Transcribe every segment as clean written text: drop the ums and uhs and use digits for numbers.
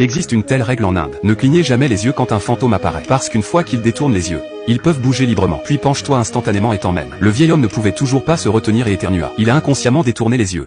Existe une telle règle en Inde. Ne clignez jamais les yeux quand un fantôme apparaît. Parce qu'une fois qu'ils détournent les yeux, ils peuvent bouger librement. Puis penche-toi instantanément et t'emmène. Le vieil homme ne pouvait toujours pas se retenir et éternua. Il a inconsciemment détourné les yeux.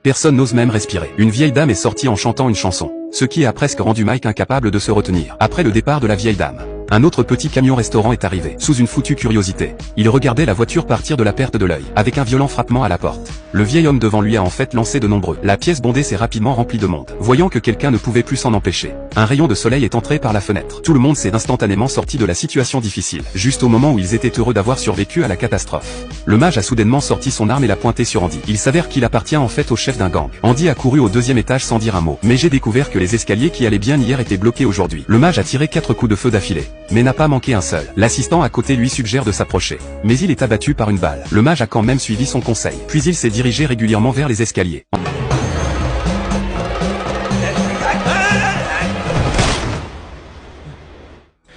Personne n'ose même respirer. Une vieille dame est sortie en chantant une chanson, ce qui a presque rendu Mike incapable de se retenir. Après le départ de la vieille dame, un autre petit camion-restaurant est arrivé. Sous une foutue curiosité, il regardait la voiture partir de la perte de l'œil, avec un violent frappement à la porte. Le vieil homme devant lui a en fait lancé de nombreux. La pièce bondée s'est rapidement remplie de monde. Voyant que quelqu'un ne pouvait plus s'en empêcher, un rayon de soleil est entré par la fenêtre. Tout le monde s'est instantanément sorti de la situation difficile, juste au moment où ils étaient heureux d'avoir survécu à la catastrophe. Le mage a soudainement sorti son arme et l'a pointée sur Andy. Il s'avère qu'il appartient en fait au chef d'un gang. Andy a couru au 2e étage sans dire un mot. Mais j'ai découvert que les escaliers qui allaient bien hier étaient bloqués aujourd'hui. Le mage a tiré 4 coups de feu d'affilée, mais n'a pas manqué un seul. L'assistant à côté lui suggère de s'approcher, mais il est abattu par une balle. Le mage a quand même suivi son conseil. Puis il s'est dirigé régulièrement vers les escaliers.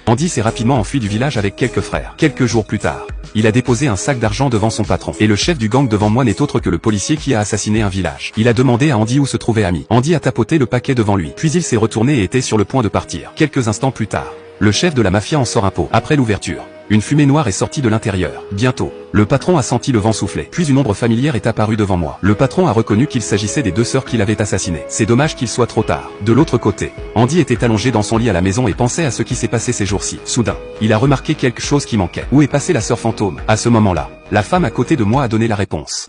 Andy s'est rapidement enfui du village avec quelques frères. Quelques jours plus tard, il a déposé un sac d'argent devant son patron. Et le chef du gang devant moi n'est autre que le policier qui a assassiné un village. Il a demandé à Andy où se trouvait Amy. Andy a tapoté le paquet devant lui. Puis il s'est retourné et était sur le point de partir. Quelques instants plus tard, le chef de la mafia en sort un pot. Après l'ouverture, une fumée noire est sortie de l'intérieur. Bientôt, le patron a senti le vent souffler. Puis une ombre familière est apparue devant moi. Le patron a reconnu qu'il s'agissait des 2 sœurs qu'il avait assassinées. C'est dommage qu'il soit trop tard. De l'autre côté, Andy était allongé dans son lit à la maison et pensait à ce qui s'est passé ces jours-ci. Soudain, il a remarqué quelque chose qui manquait. Où est passée la sœur fantôme? À ce moment-là, la femme à côté de moi a donné la réponse.